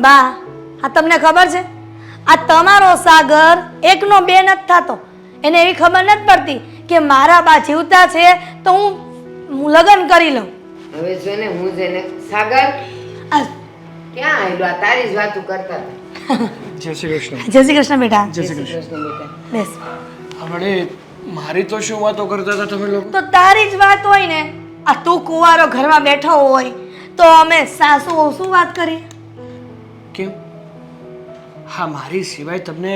બા, આ તમને ખબર છે આ તમારો સાગર એકનો બે નથી થતો. એને એવી ખબર નથી પડતી કે મારા બા જીવતા છે તો હું લગ્ન કરી લઉં. હવે જો ને હું જેને સાગર આ ક્યાં આવેલો આ તારી જ વાતો કરતા હતા. જય શ્રી કૃષ્ણ. જય શ્રી કૃષ્ણ બેટા. જય શ્રી કૃષ્ણ. કૃષ્ણ બેટા બેસ. આપણે મારી તો શું વાતો કરતા હતા તમે લોકો? તો તારી જ વાત હોય ને. આ તું કુંવારો ઘરમાં બેઠો હોય તો અમે સાસુઓ શું વાત કરીએ? કેમ? હા, મારી સિવાય તમને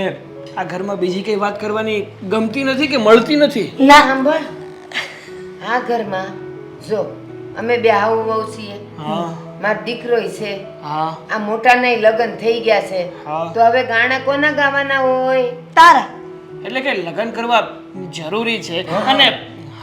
આ ઘરમાં બીજી કઈ વાત કરવાની ગમતી નથી કે મળતી નથી? ના સાંભળ, આ ઘરમાં જો અમે બે આવું બહુ છીએ, હા મારો દીકરો છે, હા આ મોટાના લગ્ન થઈ ગયા છે, હા. તો હવે ગાણા કોના ગાવાના હોય? તારા. એટલે કે લગ્ન કરવા જરૂરી છે અને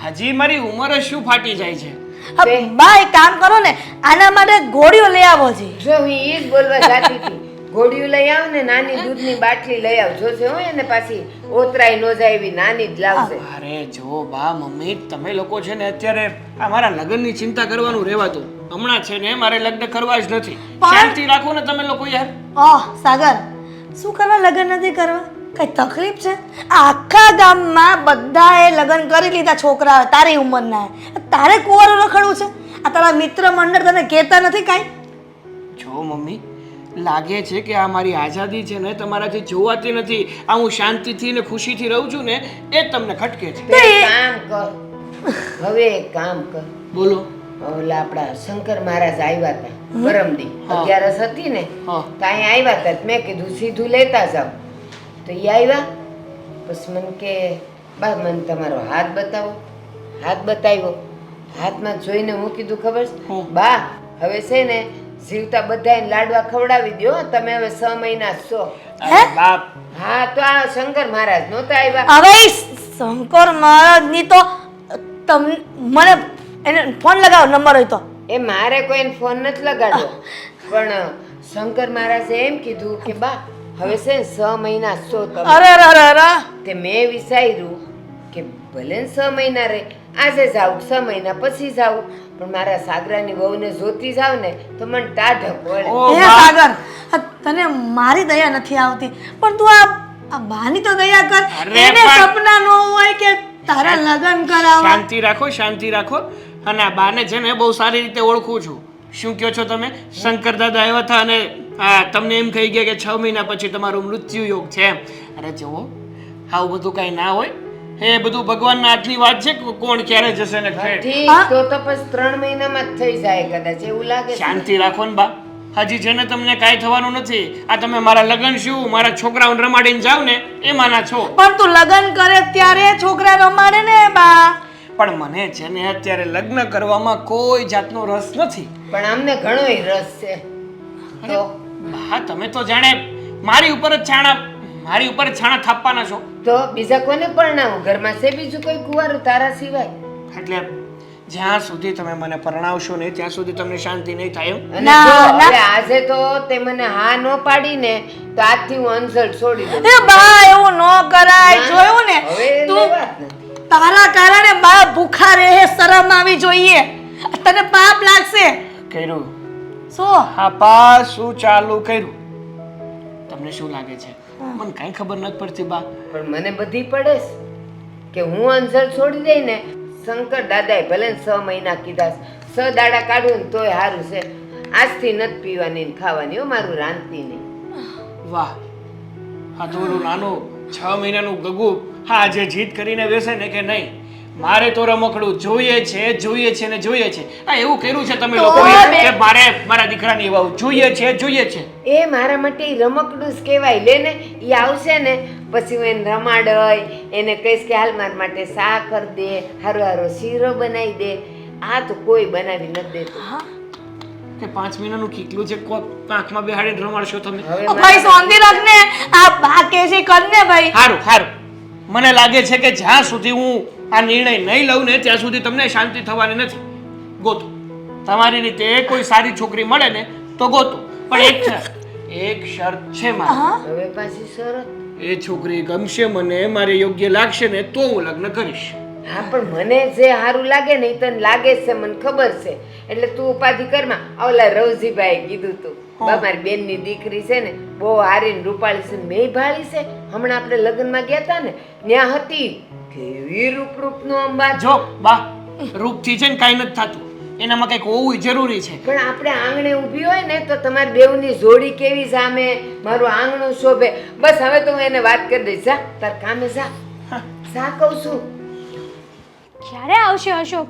હજી મારી ઉંમર જ શું ફાટી જાય છે. હવે બા એક કામ કરો ને, આના માટે ઘોડીઓ લઈ આવો છે. જો હું એ જ બોલવા જાતી હતી, ઘોડિયું લઈ આવ ને નાની દૂધની બાટલી લઈ આવ. જોશે હોય ને પાછી ઓતરાઈ નો જાય એવી નાની જ લાવશે. અરે જો બા મમ્મી, તમે લોકો છે ને અત્યારે આ મારા લગ્નની ચિંતા કરવાનું રહેવાતું. હમણાં છે ને મારે લગ્ન કરવા જ નથી. શાંતિ રાખો ને તમે લોકો યાર. ઓહ સાગર, શું કરવા લગ્ન નથી કરવા? કઈ તકલીફ છે? આખા ગામમાં બધાએ લગ્ન કરી લીધા છોકરા તારી ઉંમરના. તારે કુંવારો રખડવું છે? આ તારા મિત્ર મંડળ તને કહેતા નથી કાંઈ? જો મમ્મી, લાગે છે કે આ મારી આઝાદી છે ને તમારાથી જોવાતી નથી. આ હું શાંતિથી ને ખુશીથી રહું છું ને એ જ તમને ખટકે છે. તો એક કામ કર, હવે એક કામ કર. બોલો. ઓલા આપણા શંકર મહારાજ આવ્યા હતા પરમદી, 11 હતી ને, હા. તો અહીંયા આવ્યા હતા. મેં કીધું સીધું લેતા જાવ. તો એ આવ્યા, પછી મને કે બા મને તમારો હાથ બતાવો. હાથ બતાવ્યો. હાથમાં જોઈને હું કીધું ખબર છે હું? બા હવે છે ને જીવતા બધાને લાડવા ખવડાવી દ્યો, તમે હવે 6 મહિના જ છો. અરે બાપ, હા, તો આ શંકર મહારાજ નહોતા આવ્યા. હવે ઈ શંકર મહારાજની તો મને એને ફોન લગાવો, નંબર હોય તો. એ મારે કોઈને ફોન નથી લગાડ્યો, પણ શંકર મહારાજે એમ કીધું કે બા હવે છે ને 6 મહિના છો તમે. અરે અરે અરે અરે. તે મેં વિચાર્યું કે ભલે ને 6 મહિના રહે, આજે જાઉં 6 મહિના પછી જાઉં, પણ મારા સાગરાની વહુને જોતી જાવ ને તો મને ટાઢક વળે. ઓ હે બા. સાગર, તને મારી દયા નથી આવતી, પણ તું આ બાની તો દયા કર. અરે એને પણ- સપના ન હોય કે તારા લગ્ન કરાવવા. શાંતિ રાખો, શાંતિ રાખો. અને આ બાને છે ને બહુ સારી રીતે ઓળખું છું. શું કહો છો તમે? શંકર દાદા આવ્યા હતા અને તમને એમ કહી ગયા કે 6 મહિના પછી તમારું મૃત્યુ યોગ છે એમ. અરે જુઓ, આવું બધું કાંઈ ના હોય. એ બધું ભગવાનના હાથની વાત છે કે કોણ ક્યારે જશે ને ક્યારે. ઠીક, તો પછી 3 મહિનામાં જ થઈ જાય કદાચ, એવું લાગે છે. શાંતિ રાખો ને બા. હજી છે ને તમને કાંઈ થવાનું નથી. આ તમે મારા લગ્ન શું મારા છોકરાઓને રમાડીને જાવ ને એમાંના છો. પણ તું લગ્ન કરે ત્યારે છોકરા રમાડે ને બા. પણ મને છે ને અત્યારે લગ્ન કરવામાં કોઈ જાતનો રસ નથી. પણ અમને ઘણોય રસ છે. તો બા તમે તો જાણે મારી ઉપર જ છાણા થાપવાના છો. તો બીજા કોને પરણાવું? ઘરમાં છે બીજું કોઈ કુંવારું તારા સિવાય? એટલે જ્યાં સુધી તમે મને પરણાવશો નહીં ત્યાં સુધી તમને શાંતિ નહીં થાય એમ. અને ના, જો ના. હવે આજે તો તે મને હા નો પાડી ને, તો આજથી હું અંસળ છોડી દઉં. એ બા એવું ન કરાય. જોયું ને હવે તું લેવાત નથી. તારા કારણે બા ભૂખા રહે, શરમ આવી જોઈએ. તને પાપ લાગશે. કર્યું શું? હા પા શું ચાલુ કર્યું? તમને શું લાગે છે? મને કાંઈ ખબર નથી પડતી બા. પણ મને બધી પડે છે કે હું અંસળ છોડી દઈ ને, શંકર દાદાએ ભલે ને 6 મહિના કીધા છે, 6 દાડા કાઢું ને તોય સારું છે. આજથી નથી પીવાની ને ખાવાની હો, મારું રાંધતી નહીં. વાહ, હા તો ઓલું નાનું 6 મહિનાનું ગગુ હા જે જીદ કરીને બેસે ને કે નહીં મારે તો રમકડું જોઈએ છે ને જોઈએ છે. આ એવું કર્યું છે તમે લોકો કે મારે મારા દીકરાની વાવ જોઈએ છે. એ મારા માટે ઈ રમકડું જ કહેવાય. લે ને એ આવશે ને પછી હું એને રમાડય, એને કહીશ કે હાલ મારા માટે શા કર દે, હારો હારો શીરો બનાવી દે. આ તો કોઈ બનાવી નથી દેતું. કે 5 મહિનાનું કીકલું છે આંખમાં બેહાડીને રમાડશો તમે. હવે ઓ ભાઈ શાંતિ રાખ ને. આ બા કે છે કર ને ભાઈ. સારું મને લાગે છે કે જ્યાં સુધી હું આ નિર્ણય નહીં લઉં ને ત્યાં સુધી તમને શાંતિ થવાની નથી. ગોતો તમારી રીતે કોઈ સારી છોકરી મળે ને તો ગોતો, પણ એક શરત છે મારી. હવે પાછી શરત? એ છોકરી ગમશે મને, મારે યોગ્ય લાગશે ને તો હું લગ્ન કરીશ. હા, પણ મને જે સારું લાગે ને એ તને લાગે જ છે, મને ખબર છે. એટલે તું ઉપાધિ કરમાં. ઓલા રવજીભાઈ કીધું તું બા મારી બેનની દીકરી છે ને બહુ હારી ને રૂપાળી છે ને મેં ભાળી છે. હમણાં આપણે લગ્નમાં ગયા હતા ને ત્યાં હતી કેવી રૂપનું અંબા. જો બા રૂપથી છે ને કાંઈ નથી થતું, એનામાં કંઈક હોવું જરૂરી છે. પણ આપણે આંગણે ઊભી હોય ને તો તમારી બેવની જોડી કેવી સામે મારું આંગણું શોભે. બસ હવે તો હું એને વાત કરી દઈશ. જા તાર કામે જા કહું છું. ક્યારે આવશે અશોક?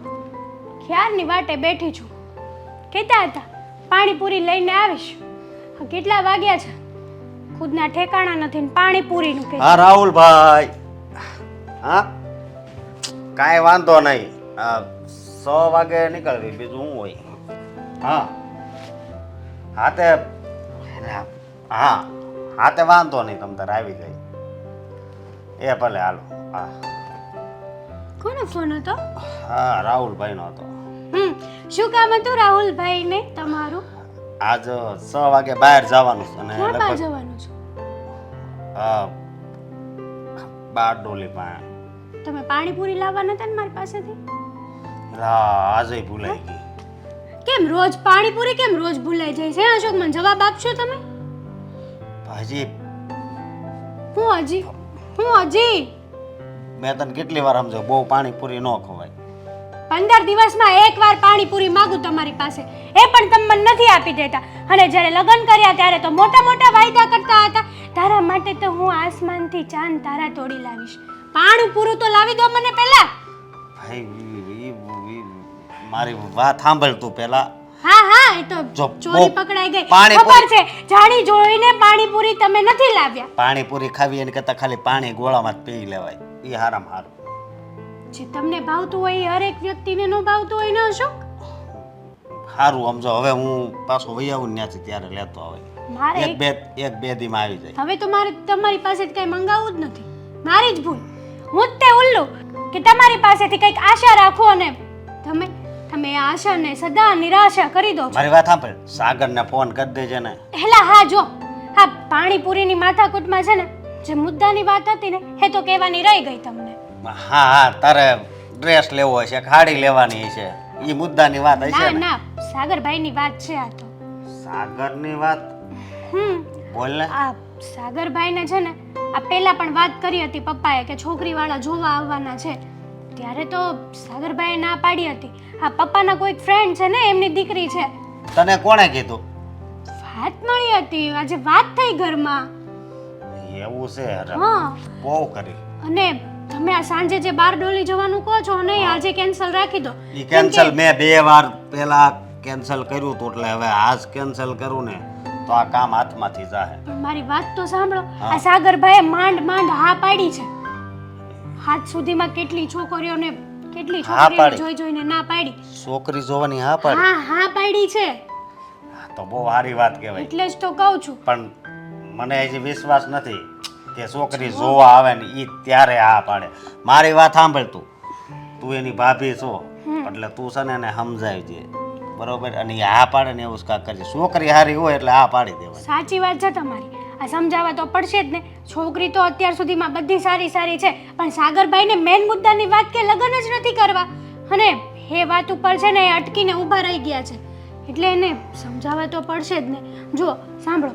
ક્યારની વાટે બેઠી છું. કહેતા હતા પાણીપુરી લઈને આવીશ. હા, કેટલા વાગ્યા છે? ખુદના ઠેકાણા નથી ને પાણીપુરીનું કે હા રાહુલભાઈ, હા કાંઈ વાંધો નહીં. 100 વાગે નીકળવી, બીજું શું હોય. હા હા તે હા તે વાંધો નહીં, તમ તારે આવી ગઈ. એ ભલે હાલો. હા કોનો ફોન હતો? હા રાહુલભાઈનો હતો. શું કામ હતું રાહુલભાઈને તમારું? આજ 6 વાગે બહાર જવાનું છે અને ક્યાં બહાર લગભગ જવાનું છે? બારડોલી પાસે. તમે પાણીપુરી લાવવા નતા ને મારી પાસેથી? આજે ભૂલાઈ ગઈ. કેમ રોજ પાણીપુરી કેમ રોજ ભૂલાઈ જાય છે અશોક? મને જવાબ આપશો તમે? હજી હું હજી મેં તને કેટલી વાર સમજો, બહુ પાણીપુરી ન ખવાય. 15 દિવસમાં એકવાર પાણીપુરી માંગુ તમારી પાસે, એ પણ તમે મને નથી આપી દેતા. અને જ્યારે લગ્ન કર્યા ત્યારે તો મોટા મોટા વાયદા કરતા હતા. તારા માટે તો હું આસમાનથી ચાંદ તારા તોડી લાવીશ. પાણીપુરી તો લાવી દો મને પહેલા. ભાઈ મારી વાત સાંભળ તું પહેલા. હા એ તો જો, ચોરી બહુ પકડાઈ ગઈ. પાણીપુરી- ખબર છે, જાણી જોઈને પાણીપુરી તમે નથી લાવ્યા. પાણીપુરી ખાવી એને કરતા ખાલી પાણી ગોળામાં જ પી લેવાય, એ હારામાં હારું. જે તમને ભાવતું હોય એ હરેક વ્યક્તિને ન ભાવતું હોય ને અશોક. સારું સમજો, હવે હું પાછો વહી આવું ને ત્યાંથી ત્યારે લેતો આવે. મારે એક બે દીમાં આવી જાય. હવે તો મારે તમારી પાસેથી કંઈ મંગાવવું જ નથી. મારી જ ભૂલ. હું જ તે ઉલ્લુ કે તમારી પાસેથી કંઈક આશા રાખો અને તમે એ આશાને સદા નિરાશા કરી દો છો. મારી વાત સાંભળ, સાગરને ફોન કરી દેજે ને. હેલા હા જો, હા પાણીપુરીની માથાકૂટમાં છે ને જે મુદ્દાની વાત હતી ને એ તો કહેવાની રહી ગઈ તમને. હા તારે ડ્રેસ લેવો હશે, ખાડી લેવાની છે, એ મુદ્દાની વાત હશે ના ને. ના સાગરભાઈની વાત છે આ તો. સાગરની વાત બોલ ને. આ સાગરભાઈને છે ને આ પહેલા પણ વાત કરી હતી પપ્પાએ કે છોકરીવાળા જોવા આવવાના છે. ત્યારે તો સાગરભાઈએ ના પાડી હતી. આ પપ્પાના કોઈક ફ્રેન્ડ છે ને એમની દીકરી છે. તને કોણે કીધું? વાત મળી હતી, આજે વાત થઈ ઘરમાં. એવું છે? અરે હા બહુ કરી. અને તમે આ સાંજે જે બારડોલી જવાનું કહો છો ને આજે કેન્સલ રાખી દો. ઈ કેન્સલ મેં 2 વાર પહેલા કેન્સલ કર્યું હતું, એટલે હવે આજ કેન્સલ કરું ને તો આ કામ હાથમાંથી જાહે. પણ મારી વાત તો સાંભળો. આ સાગરભાઈએ માંડ હા પાડી છે. હાથ સુધીમાં કેટલી છોકરીઓને જોઈ જોઈને ના પાડી. છોકરી જોવાની હા પાડી? હા પાડી છે. તો બહુ સારી વાત કહેવાય. એટલે જ તો કહું છું. પણ મને હજી વિશ્વાસ નથી કે છોકરી જોવા આવે ને ઈ ત્યારે હા પાડે. મારી વાત સાંભળ, તું એની ભાભી છો એટલે તું છે ને એને સમજાવજે, બરોબર? અને એ હા પાડે ને એવું જ કાંઈક કરજે. છોકરી સારી હોય એટલે હા પાડી દેવાય. સાચી વાત છે તમારી. આ સમજાવવા તો પડશે જ ને. છોકરી તો અત્યાર સુધીમાં બધી સારી છે, પણ સાગરભાઈને મેન મુદ્દાની વાત કે લગ્ન જ નથી કરવા, અને એ વાત ઉપર છે ને એ અટકીને ઊભા રહી ગયા છે. એટલે એને સમજાવવા તો પડશે જ ને. જો સાંભળો,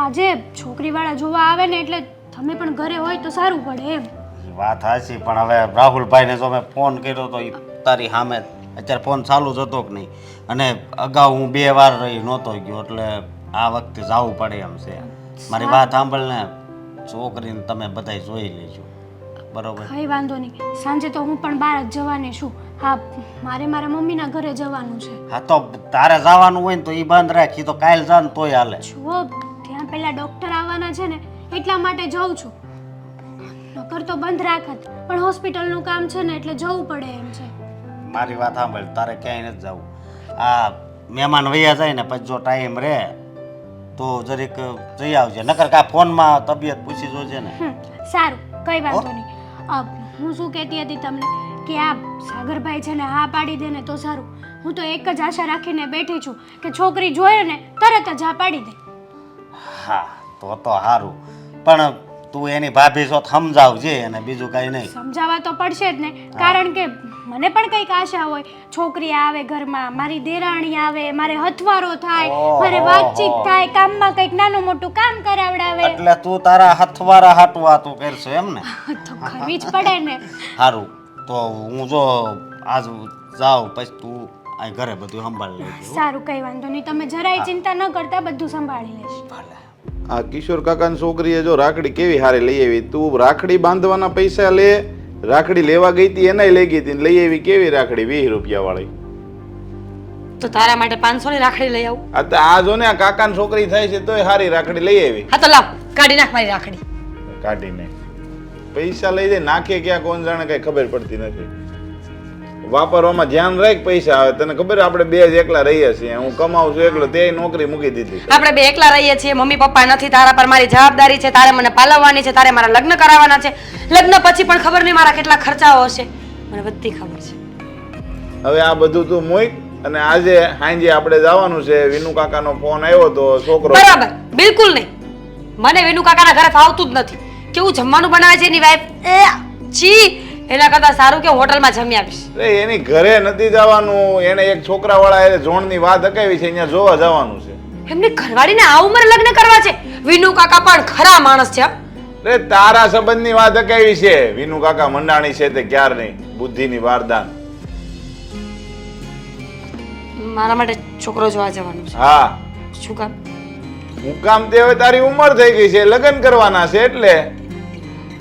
આજે છોકરીવાળા જોવા આવે ને એટલે તમે પણ ઘરે હોય તો સારું પડે એમ. વાત સાચી, પણ હવે રાહુલભાઈને જો મેં ફોન કર્યો તો ઈ તારી સામે અત્યારે ફોન ચાલુ જ હતો કે નહીં, અને અગાઉ હું 2 વાર રહી નહોતો ગયો, એટલે આ વખતે જવું પડે એમ છે. મારી વાત સાંભળ ને, છોકરીને તમે બધાય જોઈ લેજો, બરોબર? કઈ વાંધો નહીં. સાંજે તો હું પણ બહાર જ જવાની છું. હા મારે મારા મમ્મીના ઘરે જવાનું છે. હા તો તારે જવાનું હોય ને તો ઈ બંધ રાખી, તો કાલ જા ને તોય હાલે. જો ત્યાં પેલા ડોક્ટર આવવાના છે ને એટલા માટે જાઉં છું. નકર તો બંધ રાખત, પણ હોસ્પિટલનું કામ છે ને એટલે જવું પડે એમ છે. મારી વાત સાંભળ, તારે ક્યાંય નથી જવું. આ મહેમાન વૈયા જાય ને પછી જો ટાઈમ રહે તો જરીક જઈ આવજે, નકર કા ફોનમાં તબિયત પૂછી જોજે ને. સારું, કઈ વાંધો નહીં. હું શું કહેતી હતી તમને કે આ સાગરભાઈ છે ને હા પાડી દે ને તો સારું. હું તો એક જ આશા રાખીને બેઠી છું કે છોકરી જોઈએ ને તરત જ હા પાડી દે. હા તો સારું, પણ તું એની ભાભી છો સમજાવજે, અને બીજું કાંઈ નહીં. સમજાવવા તો પડશે જ ને, કારણ કે મને પણ કંઈક આશા હોય, છોકરી આવે ઘરમાં, મારી દેરાણી આવે, મારે હથવારો થાય, મારે વાતચીત થાય, કામમાં કંઈક નાનું મોટું કામ કરાવડાવે. એટલે તું તારા હથવારા હાટું વાતું કરશે એમ ને? તો કરવી જ પડે ને. સારું, તો હું જો આજ જાઉં પછી તું આ ઘરે બધું સંભાળી લેજે. સારું, કઈ વાંધો નહીં, તમે જરાય ચિંતા ન કરતા, બધું સંભાળી લઈશ. આ કિશોર કાકાની છોકરીએ જો રાખડી કેવી હારી લઈ આવી. તું રાખડી બાંધવાના પૈસા લે, રાખડી લેવા ગઈ હતી એનાય લઈ ગઈ હતી ને લઈ આવી કેવી રાખડી 20 રૂપિયા વાળી. તો તારા માટે 500 ની રાખડી લઈ આવું. આ તો આ જો ને આ કાકાની છોકરી થાય છે તોય હારી રાખડી લઈ આવી. હા તો લાવ, કાઢી નાખ મારી રાખડી. કાઢીને પૈસા લઈ દે, નાખે ક્યાં કોણ જાણે કઈ ખબર પડતી નથી. વાપરવામાં ધ્યાન રાખ, પૈસા આવે. તને ખબર આપણે બે જ એકલા રહીએ છીએ, હું કમાઉં છું એકલો, તે નોકરી મૂકી દીધી. આપણે બે એકલા રહીએ છીએ, મમ્મી પપ્પા નથી, તારા પર મારી જવાબદારી છે, તારે મને પાલવવાની છે, તારે મારા લગ્ન કરાવવાના છે. લગ્ન પછી પણ ખબર નહીં મારા કેટલા ખર્ચાઓ હશે, મને બધી ખબર છે. હવે આ બધું તું મૂક અને આજે સાંજે આપણે જવાનું છે. વિનુ કાકાનો ફોન આવ્યો તો છોકરો. બરાબર, બિલકુલ નહીં. મને વિનુ કાકાના ઘરે ફાવતું જ નથી. કેવું જમવાનું બનાવે છે એની વાઈફ, છી. એના કરતા સારું કે હોટલમાં જમી આવીશ. એની ઘરે નથી જવાનું, એને એક છોકરા વાળા જોણની વાત અકાવી છે, અહીંયા જોવા જવાનું છે. એમની ઘરવાળીને આ ઉંમરે લગ્ન કરવા છે? વિનુ કાકા પણ ખરા માણસ છે. અરે તારા સંબંધની વાત અકાવી છે. વિનુ કાકા મંડાણી છે તે ક્યાર નહીં, બુદ્ધિની વારદાન. મારા માટે છોકરો જોવા જવાનું છે. હા, શું કામ? હું કામ તે હવે તારી ઉંમર થઈ ગઈ છે, લગ્ન કરવાના છે એટલે.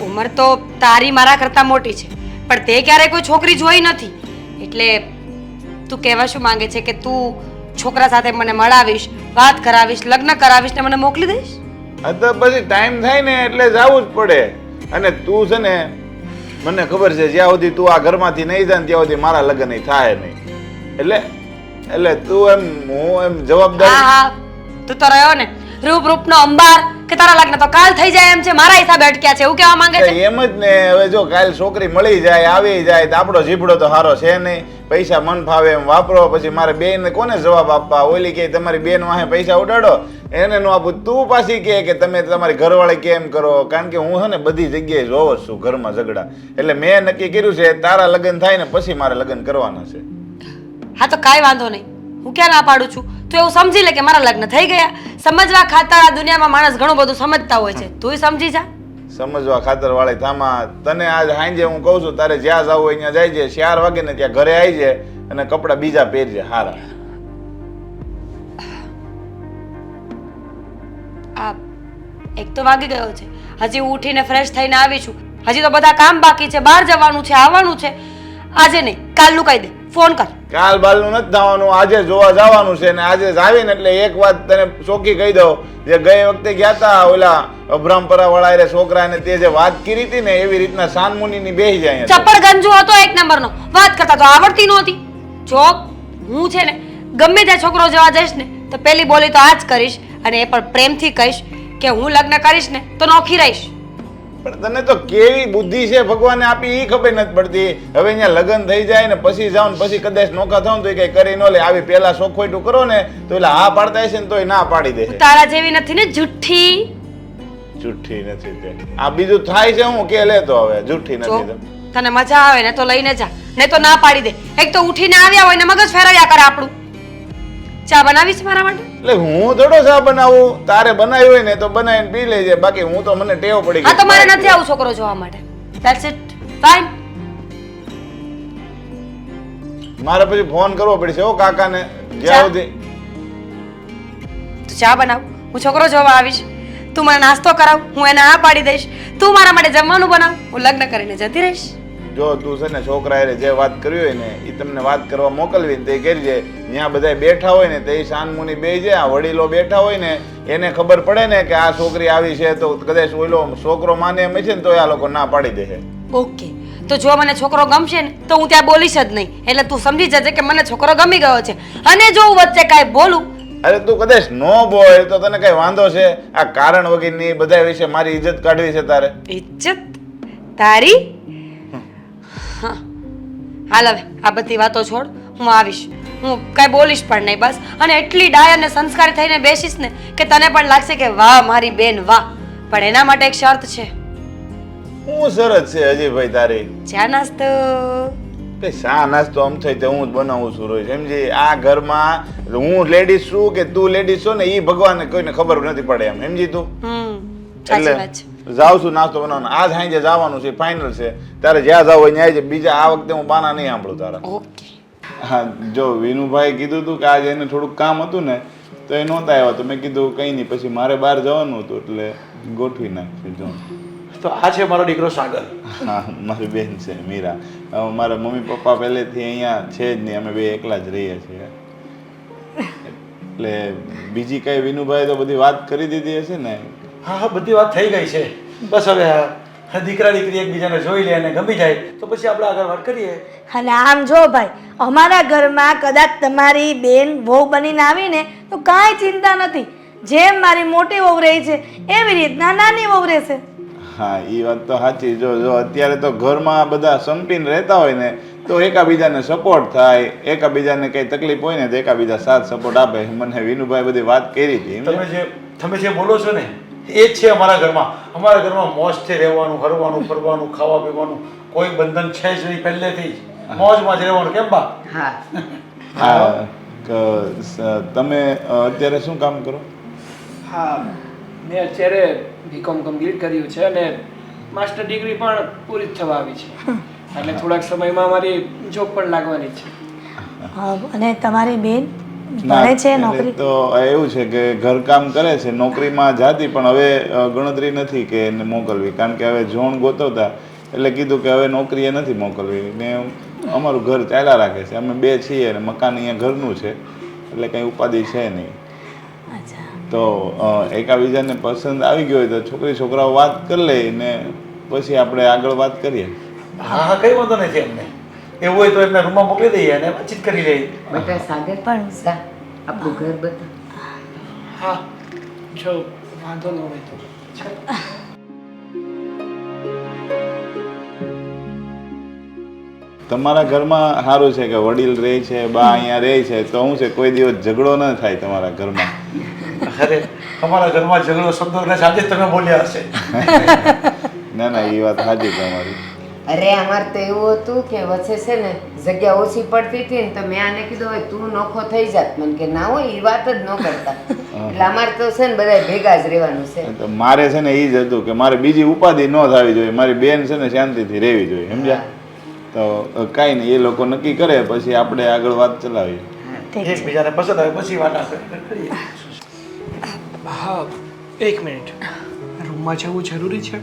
ઉંમર તો તારી મારા કરતા મોટી છે, પણ તે ક્યારેય કોઈ છોકરી જોઈ નથી. એટલે તું કહેવા શું માંગે છે કે તું છોકરા સાથે મને મળાવીશ, વાત કરાવીશ, લગ્ન કરાવીશ ને મને મોકલી દઈશ? આ તો પછી ટાઈમ થાય ને એટલે જવું જ પડે. અને તું છે ને, મને ખબર છે જ્યાં સુધી તું આ ઘરમાંથી નહીં જાય ત્યાં સુધી મારા લગ્ન થાય નહીં. એટલે તું એમ, હું એમ જવાબદાર. હા હા, તું તો રહ્યો ને રૂપનો અંબાર કે તારા લગ્ન તો કાલ થઈ જાય એમ છે, મારા હિસાબે અટક્યા છે એવું કહેવા માંગે છે? એમ જ ને. હવે જો કાલ છોકરી મળી જાય, આવી જાય તો આપણો જીભડો તો સારો છે નહીં. પૈસા મન ફાવે એમ વાપરો, પછી મારે બેન કોને જવાબ આપવા? ઓલી કે તમારી બેન વાહે પૈસા ઉડાડો, એને નો આપું. તું પાછી કે તમે તમારી ઘરવાળી કેમ કરો? કારણ કે હું છે ને બધી જગ્યાએ જોવ જ છું ઘરમાં ઝઘડા. એટલે મેં નક્કી કર્યું છે તારા લગ્ન થાય ને પછી મારે લગ્ન કરવાના છે. હા તો કાંઈ વાંધો નહીં, હું ક્યાં ના પાડું છું. તું એવું સમજી લે કે મારા લગ્ન થઈ ગયા. સમજવા ખાતર આ દુનિયામાં માણસ ઘણું બધું સમજતા હોય છે, તુંય સમજી જા. સમજવા ખાતર વાળી થામા. તને આજ સાંજે હું કહું છું તારે જ્યાં જવું હોય ત્યાં જાય છે, 4 વાગે ને ત્યાં ઘરે આવી જાય અને કપડાં બીજા પહેરજે હારા. આ એક તો વાગી ગયો છે, હજી હું ઉઠીને ફ્રેશ થઈને આવી છું. હજી તો બધા કામ બાકી છે, બહાર જવાનું છે, આવવાનું છે. આજે નહીં, કાલનું કહી દે, ફોન કર. કાલ બાલનું નથી થવાનું, આજે જોવા જવાનું છે. ને આજે જ આવીને એટલે એક વાત તને ચોખ્ખી કહી દઉં, જે ગઈ વખતે ગયા હતા ઓલા અબ્રામપરા વાળા છોકરાને તે જે વાત કરી હતી ને એવી રીતના સાનમુનિની બેહી જાય. ચપ્પડ ગંજુ હતો એક નંબરનો, વાત કરતા તો આવડતી નહોતી. જો હું છે ને ગમે ત્યાં છોકરો જવા જઈશ ને તો પેલી બોલી તો આ જ કરીશ, અને એ પણ પ્રેમથી કહીશ કે હું લગ્ન કરીશ ને તો નોખી રહીશ. પણ તને તો કેવી બુદ્ધિ છે ભગવાને આપી એ ખબર નથી પડતી. હવે અહીંયા લગ્ન થઈ જાય ને પછી જાવ ને પછી કદાચ નોખા થાવ તો કઈ કરી ન લે. આવી પેલા શોખવટું કરો ને તો એટલે હા પાડતા હશે ને તોય ના પાડી દે. તારા જેવી નથી ને જુઠ્ઠી. જુઠ્ઠી નથી તે. આ બીજું થાય છે હું કે લે તો હવે જુઠ્ઠી નથી તો. તને મજા આવે ને તો લઈને જા, નહીં તો ના પાડી દે. એક તો ઉઠીને આવ્યા હોય ને મગજ ફેરવ્યા કરે આપણું. ચા બનાવીશ મારા માટે? એટલે હું થોડો ચા બનાવું, તારે બનાવી હોય ને તો બનાવીને પી લેજે. બાકી હું તો મને ટેવ પડી ગઈ. હા તો મારે નથી આવું છોકરો જોવા માટે. That's it, fine. મારે પછી ફોન કરવો પડશે હો કાકાને જ્યાં સુધી. તું ચા બનાવ, હું છોકરો જોવા આવીશ. તું મને નાસ્તો કરાવ, હું એને આ પાડી દઈશ. તું મારા માટે જમવાનું બનાવ, હું લગ્ન કરીને જતી રહીશ. જો તું છે ને છોકરા જે વાત કરી હોય ને એ તમને વાત કરવા મોકલવી ને તે કરજે. ત્યાં બધા બેઠા હોય ને તે સાનમુની બે છે, આ વડીલો બેઠા હોય ને એને ખબર પડે ને કે આ છોકરી આવી છે તો કદાચ ઓલો છોકરો માને એમ છે ને તો આ લોકો ના પાડી દે છે. ઓકે, તો જો મને છોકરો ગમશે ને તો હું ત્યાં બોલીશ જ નહીં. એટલે તું સમજી જજે કે મને છોકરો ગમી ગયો છે. અને જો હું વચ્ચે કાંઈ બોલું, અરે તું કદાચ નો બોલ તો તને કઈ વાંધો છે? આ કારણ વગરની બધા વિશે મારી ઇજ્જત કાઢવી છે તારે? ઇજ્જત તારી? હા, હાલ હવે આ બધી વાતો છોડ, હું આવીશ. હું કાંઈ બોલીશ પણ નહીં બસ. અને એટલી ડાય અને સંસ્કારી થઈને બેસીશ ને કે તને પણ લાગશે કે વાહ મારી બેન વાહ. પણ એના માટે એક શરત છે. શું શરત છે અજીભાઈ તારી? ચા નાસ્તો. કે શા નાસ્તો આમ થઈ તો હું જ બનાવું છું રોજ સમજી. આ ઘરમાં હું લેડીઝ છું કે તું લેડીઝ છો ને એ ભગવાનને કોઈને ખબર નથી પડે એમ સમજી તું. સાચી વાત છે. જાઉં છું નાસ્તો બનાવવાનો. આજ સાંજે જવાનું છે, ફાઇનલ છે. તારે જ્યાં જાવ હોય ત્યાં જ. બીજા આ વખતે હું બાના નહીં સાંભળું તારા. ઓકે. હા, જો વિનુભાઈ કીધું હતું કે આજે એને થોડુંક કામ હતું ને તો એ નહોતા આવ્યા, તો મેં કીધું કંઈ નહીં, પછી મારે બહાર જવાનું હતું એટલે ગોઠવી નાખ્યું. જો તો આ છે મારો દીકરો સાગર. હા, મારી બેન છે મીરા. મારા મમ્મી પપ્પા પહેલેથી અહીંયા છે જ નહીં, અમે બે એકલા જ રહીએ છીએ. એટલે બીજી કઈ વિનુભાઈ તો બધી વાત કરી દીધી હશે ને? હા હા, બધી વાત થઈ ગઈ છે. બસ હવે દીકરા દીકરી એકબીજાને જોઈ લે અને ગમી જાય તો પછી આપણે આગળ વાત કરીએ. અને આમ જો ભાઈ, અમારા ઘરમાં કદાચ તમારી બેન વહુ બનીને આવીને તો કાંઈ ચિંતા નથી. જેમ મારી મોટી વહુ રહી છે એવી રીતના નાની વહુ રહેશે. હા, એ વાત તો સાચી. જો અત્યારે તો ઘરમાં બધા સંપીને રહેતા હોય ને તો એકાબીજાને સપોર્ટ થાય, એકાબીજાને કઈ તકલીફ હોય ને તો એકાબીજા સાથ સપોર્ટ આપે. મને વિનુભાઈ બધી વાત કરી હતી. તમે જે બોલો છો ને એ જ છે અમારા ઘરમાં. અમારા ઘરમાં મોજથી રહેવાનું, હરવાનું, ફરવાનું, ખાવા પીવાનું કોઈ બંધન છે જ નહીં. પહેલેથી જ મોજમાં જ રહેવાનું. કેમ બા? હા. હા, તમે અત્યારે શું કામ કરો? હા, મેં અત્યારે બીકોમ કમ્પ્લીટ કર્યું છે અને માસ્ટર ડિગ્રી પણ પૂરી જ થવા આવી છે. એટલે થોડાક સમયમાં મારી જોબ પણ લાગવાની છે. અને તમારી બેન ભણે છે, નોકરી? તો એવું છે કે ઘરકામ કરે છે, નોકરીમાં જાતી, પણ હવે ગણતરી નથી કે એને મોકલવી, કારણ કે હવે જોણ ગોતવતા એટલે કીધું કે હવે નોકરીએ નથી મોકલવી ને અમારું ઘર ચાલ્યા રાખે છે. અમે બે છીએ અને મકાન અહીંયા ઘરનું છે એટલે કંઈ ઉપાધિ છે નહીં. તો એકાબીજાને પસંદ આવી ગયો હોય તો છોકરી છોકરાઓ વાત કરી લે ને પછી આપણે આગળ વાત કરીએ. હા હા, કઈ વાંધો નથી અમને. એવું હોય તો એમને રૂમમાં મોકલી દઈએ અને વાતચીત કરી લઈએ. બેટા સાગર પણ સા આપણું ઘર બતા. હા, જો વાંધો ન હોય તો ચાલો. તમારા ઘરમાં સારું છે કે વડીલ રહે છે, બા અહીંયા રહે છે, તો શું છે કોઈ દિવસ ઝઘડો ન થાય તમારા ઘરમાં. અરે અમારા ઘરમાં ઝઘડો શબ્દો સાથે તમે બોલ્યા હશે. ના ના, એ વાત સાચી તમારી. અરે અમારે તો એવું હતું કે વચ્ચે છે ને જગ્યા ઓછી પડતી હતી ને તો મેં આને કીધું હોય તું નોખો થઈ જાત. મને કે ના હોય, એ વાત જ ન કરતા. એટલે અમારે તો છે ને બધા ભેગા જ રહેવાનું છે. તો મારે છે ને એ જ હતું કે મારે બીજી ઉપાધિ ન થવી જોઈએ. મારી બેન છે ને શાંતિથી રહેવી જોઈએ, સમજ્યા? તો કાંઈ નહીં, એ લોકો નક્કી કરે પછી આપણે આગળ વાત ચલાવીએ. એકબીજાને પસંદ આવે પછી વાત કરીએ. હા, એક મિનિટ. રૂમમાં જવું જરૂરી છે?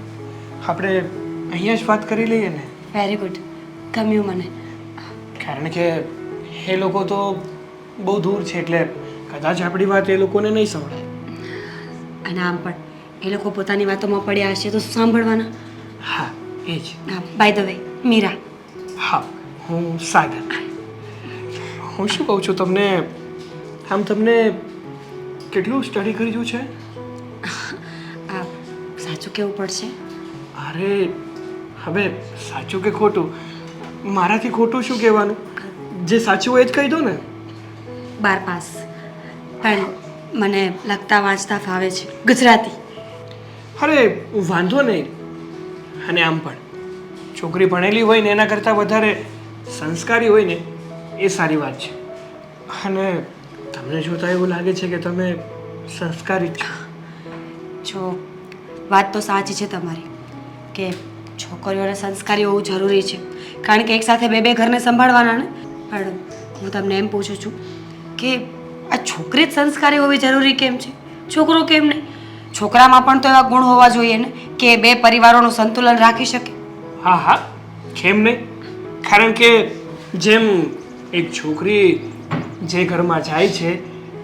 આપણે અહીંયા જ વાત કરી લઈએ ને? વેરી ગુડ, ગમ્યું મને. કારણ કે એ લોકો તો બહુ દૂર છે એટલે કદાચ આપણી વાત એ લોકોને નહીં સંભળાય. અને આમ પણ એ લોકો પોતાની વાતોમાં પડ્યા હશે તો શું સાંભળવાના? હા, એ જ. By the way, Meera. હા, હું સાગર. હું શું કહું છું તમને, આમ તમને કેટલું સ્ટડી કર્યું છે? આ સાચું કેવું પડશે? અરે હવે સાચું કે ખોટું, મારાથી ખોટું શું કહેવાનું? જે સાચું હોય એ જ કહી દો ને. 12 પાસ, પણ મને લખતા વાંચતા ફાવે છે, ગુજરાતી. અરે વાંધો નહીં. અને આમ પણ છોકરી ભણેલી હોય ને એના કરતાં વધારે સંસ્કારી હોય ને એ સારી વાત છે. અને તમને જોતાં એવું લાગે છે કે તમે સંસ્કારી જ છો. જો વાત તો સાચી છે તમારી કે છોકરીઓને સંસ્કારી હોવું જરૂરી છે, કારણ કે એકસાથે બે ઘરને સંભાળવાના ને. પણ હું તમને એમ પૂછું છું કે આ છોકરી જ સંસ્કારી હોવી જરૂરી કેમ છે, છોકરો કેમ નહીં? છોકરામાં પણ તો એવા ગુણ હોવા જોઈએ ને કે બે પરિવારોનું સંતુલન રાખી શકે. હા હા, કેમ નહીં? કારણ કે જેમ એક છોકરી જે ઘરમાં જાય છે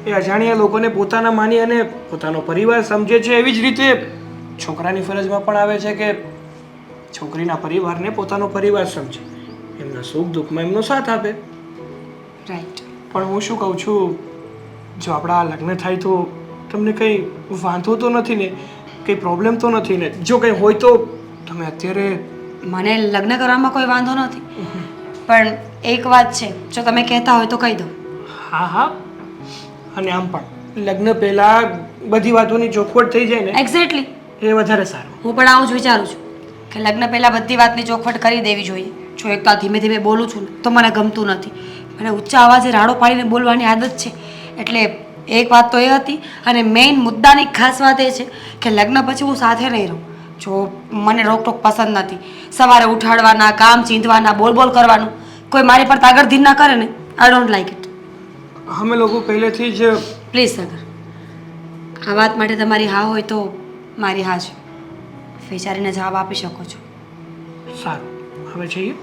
એ અજાણ્યા લોકોને પોતાના માની અને પોતાનો પરિવાર સમજે છે, એવી જ રીતે છોકરાની ફરજમાં પણ આવે છે કે છોકરીના પરિવારને પોતાનો પરિવાર સમજે, એમના સુખ દુઃખમાં એમનો સાથ આપે. રાઈટ. પણ હું શું કહું છું, જો આપણા લગ્ન થાય તો તમને કંઈ વાંધો તો નથી ને? કંઈ પ્રોબ્લેમ તો નથી ને? જો કંઈ હોય તો તમે અત્યારે. મને લગ્ન કરવામાં કોઈ વાંધો નથી, પણ એક વાત છે, જો તમે કહેતા હોય તો કહી દો. હા હા, અને આમ પણ લગ્ન પહેલા બધી વાતોની ચોખવટ થઈ જાય ને એક્ઝેક્ટલી, એ વધારે સારું. હું પણ આવું જ વિચારું છું કે લગ્ન પહેલા બધી વાતની ચોખવટ કરી દેવી જોઈએ. જો એક તો આ ધીમે ધીમે બોલું છું ને તો મને ગમતું નથી. મને ઊંચા અવાજે રાડો પાડીને બોલવાની આદત છે. એટલે એક વાત તો એ હતી, અને મેઇન મુદ્દાની ખાસ વાત એ છે કે લગ્ન પછી હું સાથે નહીં રહું. જો મને રોકટોક પસંદ નથી. સવારે ઉઠાડવાના, કામ ચીંધવાના, બોલ બોલ કરવાનું, કોઈ મારી પર તાગડધીન ના કરે ને, આઈ ડોન્ટ લાઈક ઇટ. અમે લોકો પહેલેથી જ પ્લીઝ સાગર, આ વાત માટે તમારી હા હોય તો મારી હા છે. વિચારીને જવાબ આપી શકો છો. સારું, હવે જઈએ.